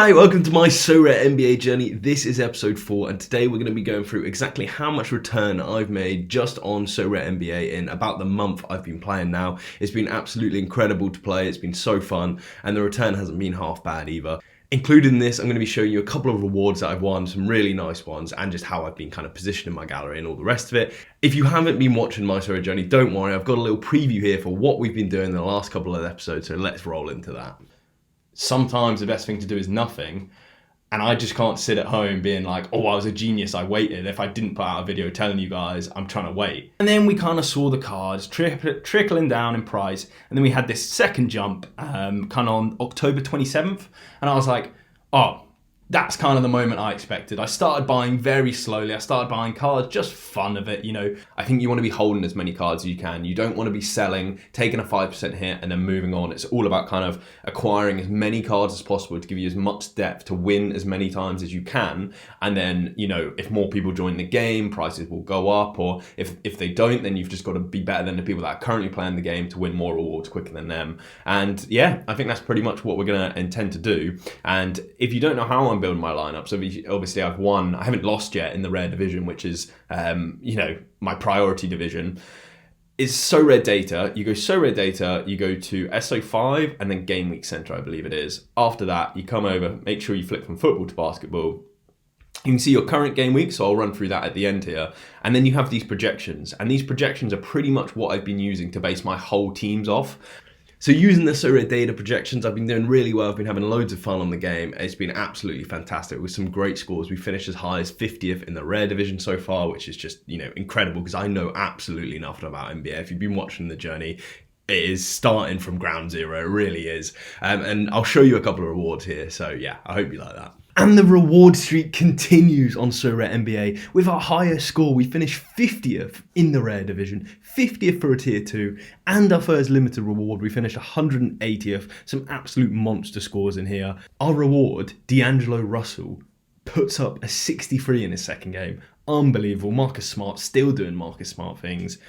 Hi, welcome to my Sorare NBA Journey. This is episode 4, and today we're going to be going through exactly how much return I've made just on Sorare NBA in about the month I've been playing now. It's been absolutely incredible to play. It's been so fun, and the return hasn't been half bad either. Included in this, I'm going to be showing you a couple of rewards that I've won, some really nice ones, and just how I've been kind of positioning my gallery and all the rest of it. If you haven't been watching my Sorare Journey, don't worry, I've got a little preview here for what we've been doing in the last couple of episodes, so let's roll into that. Sometimes the best thing to do is nothing, and I just can't sit at home being like, oh, I was a genius, I waited, if I didn't put out a video telling you guys I'm trying to wait. And then we kind of saw the cards trickling down in price, and then we had this second jump kind of on October 27th, and I was like, oh, that's kind of the moment I expected. I started buying very slowly. I started buying cards, just fun of it, you know. I think you want to be holding as many cards as you can. You don't want to be selling, taking a 5% hit and then moving on. It's all about kind of acquiring as many cards as possible to give you as much depth to win as many times as you can. And then, you know, if more people join the game, prices will go up. Or if they don't, then you've just got to be better than the people that are currently playing the game to win more rewards quicker than them. And yeah, I think that's pretty much what we're going to intend to do. And if you don't know how I'm building my lineup, so obviously I've won, I haven't lost yet in the rare division, which is you know, my priority division. Is Sorare data. You go Sorare data, you go to SO5 and then game week center, I believe it is. After that, you come over, make sure you flip from football to basketball. You can see your current game week, so I'll run through that at the end here. And then you have these projections, and these projections are pretty much what I've been using to base my whole teams off. So using the Sorare data projections, I've been doing really well. I've been having loads of fun on the game. It's been absolutely fantastic with some great scores. We finished as high as 50th in the rare division so far, which is just, you know, incredible because I know absolutely nothing about NBA. If you've been watching the journey, it is starting from ground zero. It really is. And I'll show you a couple of rewards here. So yeah, I hope you like that. And the reward streak continues on Sorare NBA with our highest score. We finished 50th in the rare division, 50th for a tier 2, and our first limited reward, we finished 180th. Some absolute monster scores in here. Our reward, D'Angelo Russell, puts up a 63 in his second game. Unbelievable. Marcus Smart still doing Marcus Smart things.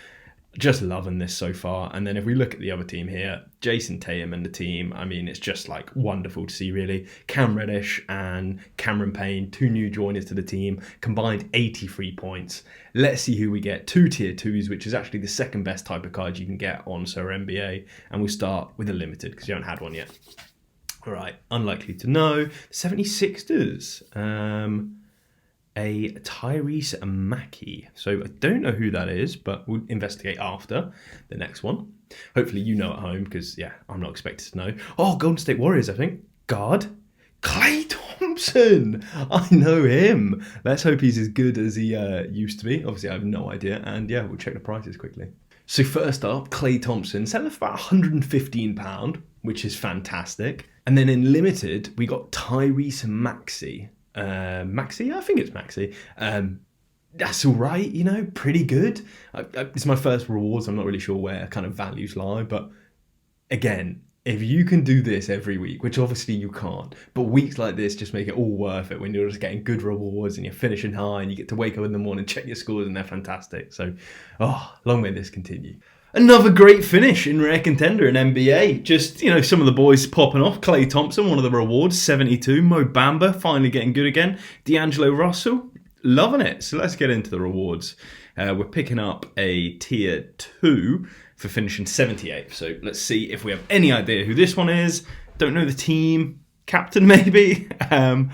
Just loving this so far. And then if we look at the other team here, Jason Tatum and the team, I mean, it's just like wonderful to see, really. Cam Reddish and Cameron Payne, 2 new joiners to the team, combined 83 points. Let's see who we get. 2 tier 2s, which is actually the second best type of card you can get on Sorare NBA. And we'll start with a limited because you haven't had one yet. All right, unlikely to know. 76ers. A Tyrese Mackey. So I don't know who that is, but we'll investigate after the next one. Hopefully you know at home because, yeah, I'm not expected to know. Oh, Golden State Warriors, I think. Guard. Klay Thompson. I know him. Let's hope he's as good as he used to be. Obviously, I have no idea. And yeah, we'll check the prices quickly. So first up, Klay Thompson, selling for about £115, which is fantastic. And then in limited, we got Tyrese Maxey. Maxi, I think it's Maxi. That's all right, you know, pretty good. It's my first rewards. I'm not really sure where kind of values lie, but again, if you can do this every week, which obviously you can't, but weeks like this just make it all worth it when you're just getting good rewards and you're finishing high and you get to wake up in the morning, check your scores, and they're fantastic. So, long may this continue. Another great finish in Rare Contender in NBA. Just, you know, some of the boys popping off. Klay Thompson, one of the rewards, 72. Mo Bamba, finally getting good again. D'Angelo Russell, loving it. So let's get into the rewards. We're picking up a tier 2 for finishing 78th. So let's see if we have any idea who this one is. Don't know the team. Captain, maybe? Alperen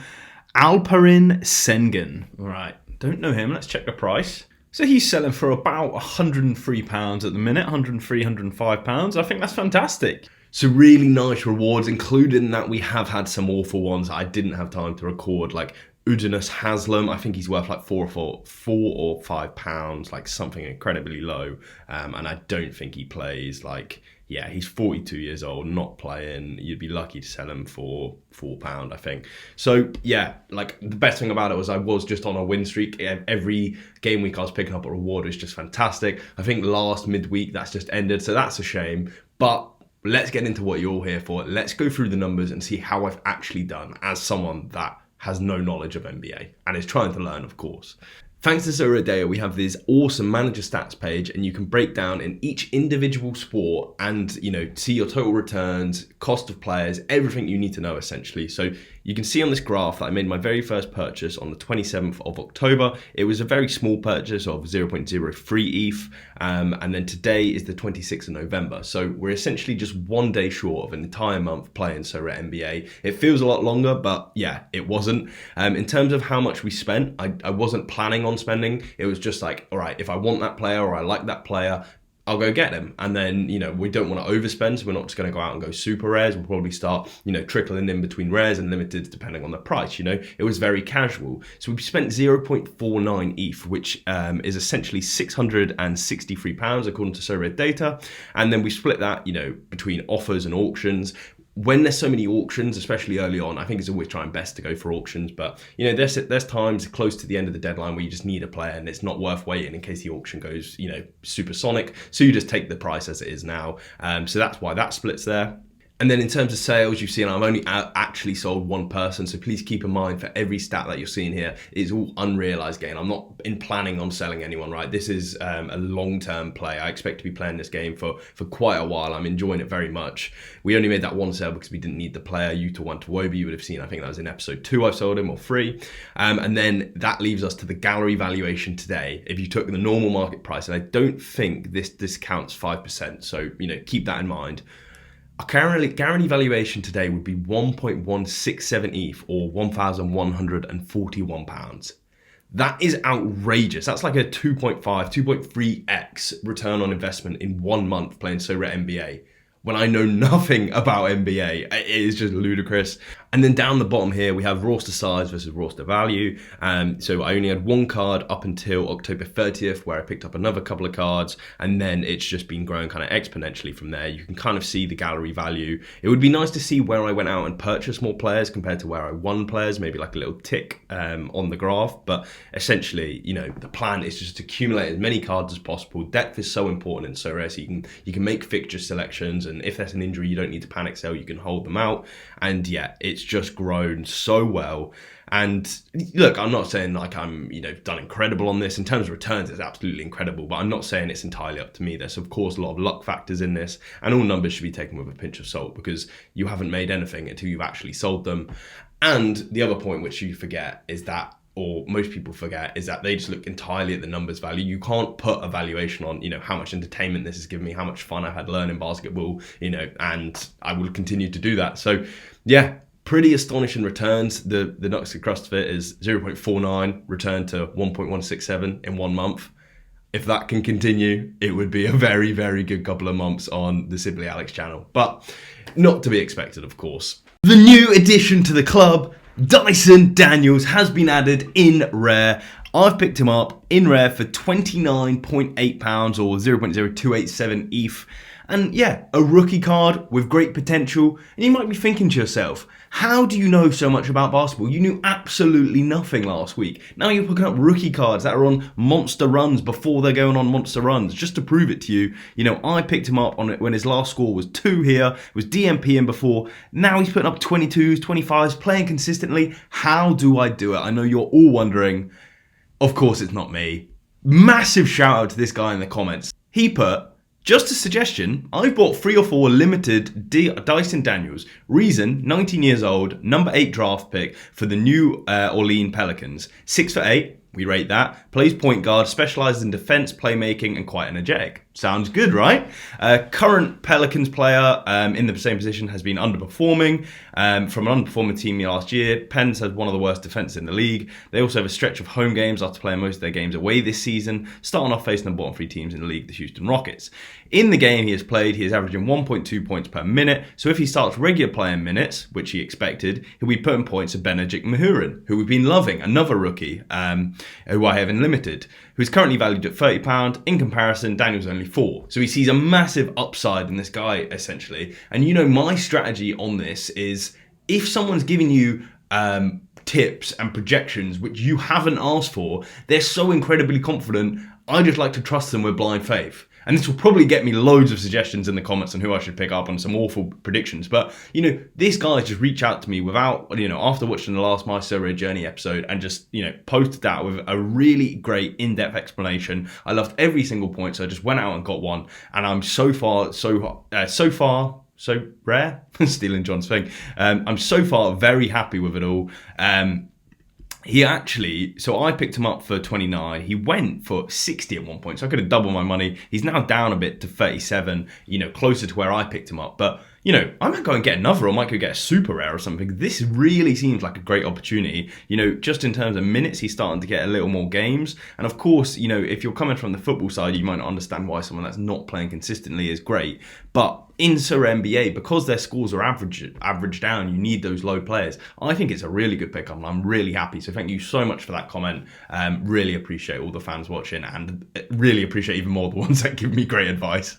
Sengun. All right, don't know him. Let's check the price. So he's selling for about £103 at the minute, £103, £105. I think that's fantastic. So really nice rewards, including that we have had some awful ones I didn't have time to record, like Udonis Haslam. I think he's worth like £4 or £5, like something incredibly low. And I don't think he plays. Like, yeah, he's 42 years old, not playing. You'd be lucky to sell him for £4, I think. So yeah, like the best thing about it was I was just on a win streak. Every game week I was picking up a reward. It was just fantastic. I think last midweek that's just ended, so that's a shame. But let's get into what you're all here for. Let's go through the numbers and see how I've actually done as someone that has no knowledge of NBA and is trying to learn, of course. Thanks to Sorare Data, we have this awesome manager stats page, and you can break down in each individual sport and, you know, see your total returns, cost of players, everything you need to know essentially. So You can see on this graph that I made my very first purchase on the 27th of October. It was a very small purchase of 0.03 ETH, and then today is the 26th of November. So we're essentially just 1 day short of an entire month playing Sorare NBA. It feels a lot longer, but yeah, it wasn't. In terms of how much we spent, I wasn't planning on spending. It was just like, all right, if I want that player or I like that player, I'll go get them. And then, we don't want to overspend, so we're not just going to go out and go super rares. We'll probably start, trickling in between rares and limiteds depending on the price. It was very casual. So we spent 0.49 ETH, which is essentially £663 according to Sorare data. And then we split that, between offers and auctions. When there's so many auctions, especially early on, I think it's always trying best to go for auctions. But there's times close to the end of the deadline where you just need a player and it's not worth waiting in case the auction goes, supersonic. So you just take the price as it is now. So that's why that splits there. And then in terms of sales, you've seen I've only actually sold one person. So please keep in mind for every stat that you're seeing here, it's all unrealized gain. I'm not planning on selling anyone, right? This is a long-term play. I expect to be playing this game for quite a while. I'm enjoying it very much. We only made that one sale because we didn't need the player. Yuta Wantawobi, you would have seen, I think that was in episode 2 I sold him, or 3. And then that leaves us to the gallery valuation today. If you took the normal market price, and I don't think this discounts 5%. So, keep that in mind. Our guarantee valuation today would be 1.167 ETH or £1,141. That is outrageous. That's like a 2.3x return on investment in 1 month playing Sorare NBA. When I know nothing about NBA, it is just ludicrous. And then down the bottom here, we have roster size versus roster value. So I only had one card up until October 30th, where I picked up another couple of cards, and then it's just been growing kind of exponentially from there. You can kind of see the gallery value. It would be nice to see where I went out and purchased more players compared to where I won players, maybe like a little tick on the graph. But essentially, the plan is just to accumulate as many cards as possible. Depth is so important in Sorare, so you can make fixture selections, and if there's an injury, you don't need to panic sell, you can hold them out. And yeah, it's just grown so well. And look, I'm not saying like I'm, done incredible on this. In terms of returns, it's absolutely incredible, but I'm not saying it's entirely up to me. There's of course a lot of luck factors in this, and all numbers should be taken with a pinch of salt because you haven't made anything until you've actually sold them. And the other point which you forget is that, or most people forget, is that they just look entirely at the numbers value. You can't put a valuation on, how much entertainment this has given me, how much fun I've had learning basketball, and I will continue to do that. So yeah, pretty astonishing returns. The nuts across of it is 0.49 return to 1.167 in 1 month. If that can continue, it would be a very, very good couple of months on the Sibley Alex channel, but not to be expected, of course. The new addition to the club, Dyson Daniels, has been added in rare. I've picked him up in rare for £29.8 or 0.0287 ETH. And yeah, a rookie card with great potential. And you might be thinking to yourself, how do you know so much about basketball? You knew absolutely nothing last week. Now you're picking up rookie cards that are on monster runs before they're going on monster runs, just to prove it to you. I picked him up on it when his last score was 2 here, was DMPing before. Now he's putting up 22s, 25s, playing consistently. How do I do it? I know you're all wondering. Of course it's not me. Massive shout out to this guy in the comments. He put, just a suggestion, I've bought 3 or 4 limited Dyson Daniels. Reason, 19 years old, number 8 draft pick for the New Orleans Pelicans. 6'8", we rate that. Plays point guard, specializes in defense, playmaking, and quite energetic. Sounds good, right? Current Pelicans player in the same position has been underperforming from an underperforming team last year. Pens has one of the worst defenses in the league. They also have a stretch of home games after playing most of their games away this season, starting off facing the bottom 3 teams in the league, the Houston Rockets. In the game he has played, he is averaging 1.2 points per minute. So if he starts regular playing minutes, which he expected, he'll be putting points to Benedict Mahurin, who we've been loving, another rookie who I have in limited, who is currently valued at £30. In comparison, Daniel's only 4. So he sees a massive upside in this guy, essentially. And my strategy on this is, if someone's giving you tips and projections which you haven't asked for, they're so incredibly confident, I just like to trust them with blind faith. And this will probably get me loads of suggestions in the comments on who I should pick up on some awful predictions. But, this guy just reached out to me without, after watching the last My Sorare Journey episode, and just, posted that with a really great in-depth explanation. I loved every single point, so I just went out and got one. And I'm so far, so rare. Stealing John's thing. I'm so far very happy with it all. He actually, so I picked him up for 29. He went for 60 at one point, so I could have doubled my money. He's now down a bit to 37, closer to where I picked him up. But, I might go and get another, or I might go get a super rare or something. This really seems like a great opportunity. Just in terms of minutes, he's starting to get a little more games. And of course, if you're coming from the football side, you might not understand why someone that's not playing consistently is great. But in Sorare NBA, because their scores are average down, you need those low players. I think it's a really good pickup, and I'm really happy. So thank you so much for that comment. Really appreciate all the fans watching, and really appreciate even more the ones that give me great advice.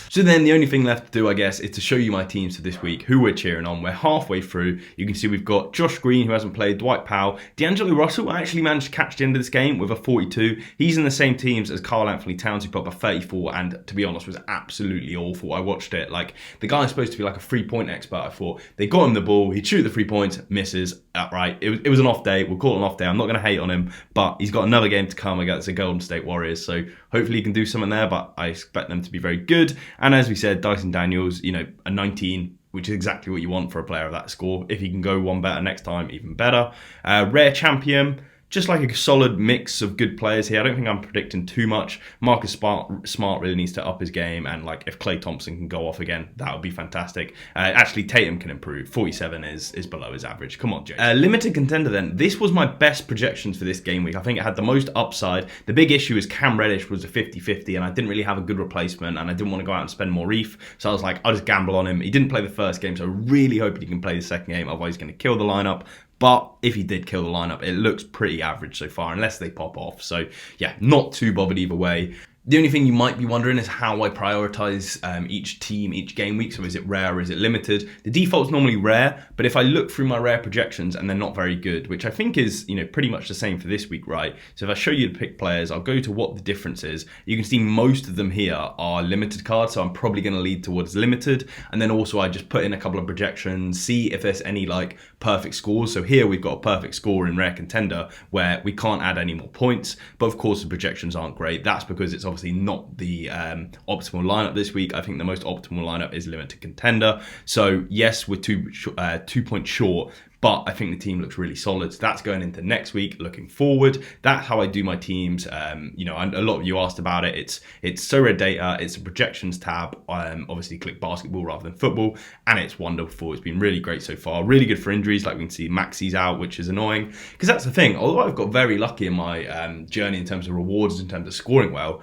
So then the only thing left to do, I guess, is to show you my teams for this week, who we're cheering on. We're halfway through. You can see we've got Josh Green, who hasn't played, Dwight Powell. D'Angelo Russell actually managed to catch the end of this game with a 42. He's in the same teams as Karl Anthony Towns, who put up a 34, and to be honest, was absolutely awful. I watched it. Like, the guy's supposed to be like a 3-point expert, I thought. They got him the ball, he'd shoot the 3 points, misses. Right, it was an off day. We'll call it an off day. I'm not going to hate on him, but he's got another game to come against the Golden State Warriors, so hopefully he can do something there, but I expect them to be very good. And as we said, Dyson Daniels, a 19, which is exactly what you want for a player of that score. If he can go one better next time, even better. Rare champion, just like a solid mix of good players here. I don't think I'm predicting too much. Marcus Smart really needs to up his game, and like if Klay Thompson can go off again, that would be fantastic. Actually, Tatum can improve. 47 is below his average. Come on, Jay. Limited contender then. This was my best projections for this game week. I think it had the most upside. The big issue is Cam Reddish was a 50-50, and I didn't really have a good replacement, and I didn't want to go out and spend more reef. So I was like, I'll just gamble on him. He didn't play the first game, so I really hope he can play the second game. Otherwise, he's going to kill the lineup. But if he did kill the lineup, it looks pretty average so far, unless they pop off. So yeah, not too bothered either way. The only thing you might be wondering is how I prioritize each team, each game week. So is it rare or is it limited? The default's normally rare, but if I look through my rare projections and they're not very good, which I think is pretty much the same for this week, right? So if I show you the pick players, I'll go to what the difference is. You can see most of them here are limited cards, so I'm probably going to lead towards limited. And then also I just put in a couple of projections, see if there's any like perfect scores. So here we've got a perfect score in rare contender where we can't add any more points, but of course the projections aren't great. That's because it's obviously not the optimal lineup this week. I think the most optimal lineup is limited contender. So yes, we're 2 points short, but I think the team looks really solid. So that's going into next week, looking forward. That's how I do my teams. A lot of you asked about it. It's Sorare data. It's a projections tab. Obviously click basketball rather than football, and it's wonderful. It's been really great so far. Really good for injuries. Like we can see Maxi's out, which is annoying because that's the thing. Although I've got very lucky in my journey in terms of rewards, in terms of scoring well,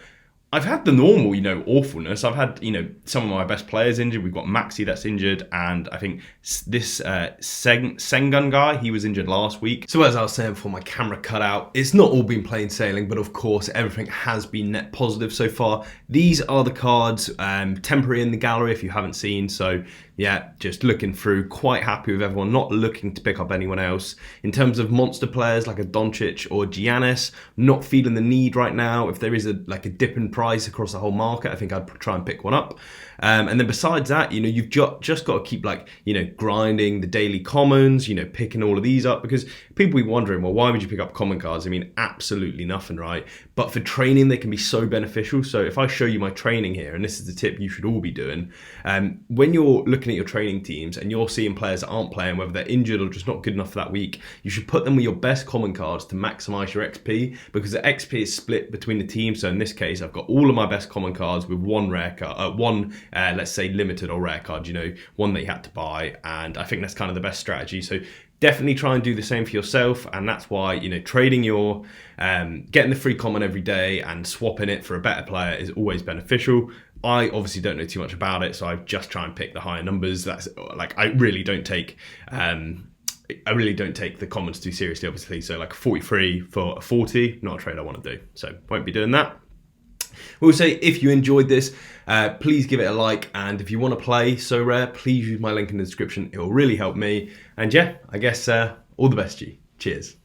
I've had the normal, awfulness. I've had, some of my best players injured. We've got Maxi that's injured, and I think this Sengun guy, he was injured last week. So as I was saying before my camera cut out, it's not all been plain sailing, but of course everything has been net positive so far. These are the cards temporary in the gallery if you haven't seen. So yeah, just looking through, quite happy with everyone, not looking to pick up anyone else. In terms of monster players like a Doncic or Giannis, not feeling the need right now. If there is a dip in price across the whole market, I think I'd try and pick one up. And then besides that, you've just got to keep grinding the daily commons, picking all of these up, because people be wondering, well, why would you pick up common cards? I mean, absolutely nothing, right? But for training, they can be so beneficial. So if I show you my training here, and this is the tip you should all be doing, when you're looking at your training teams and you're seeing players that aren't playing, whether they're injured or just not good enough for that week, you should put them with your best common cards to maximize your XP, because the XP is split between the teams. So in this case, I've got all of my best common cards with one rare card, let's say limited or rare card, one that you had to buy. And I think that's kind of the best strategy. So definitely try and do the same for yourself. And that's why, trading your, getting the free common every day and swapping it for a better player is always beneficial. I obviously don't know too much about it, so I just try and pick the higher numbers. That's I really don't take the commons too seriously, obviously. So 43 for a 40, not a trade I want to do. So won't be doing that. We'll say if you enjoyed this, please give it a like, and if you want to play Sorare, please use my link in the description. It will really help me. And yeah, I guess all the best to you. Cheers.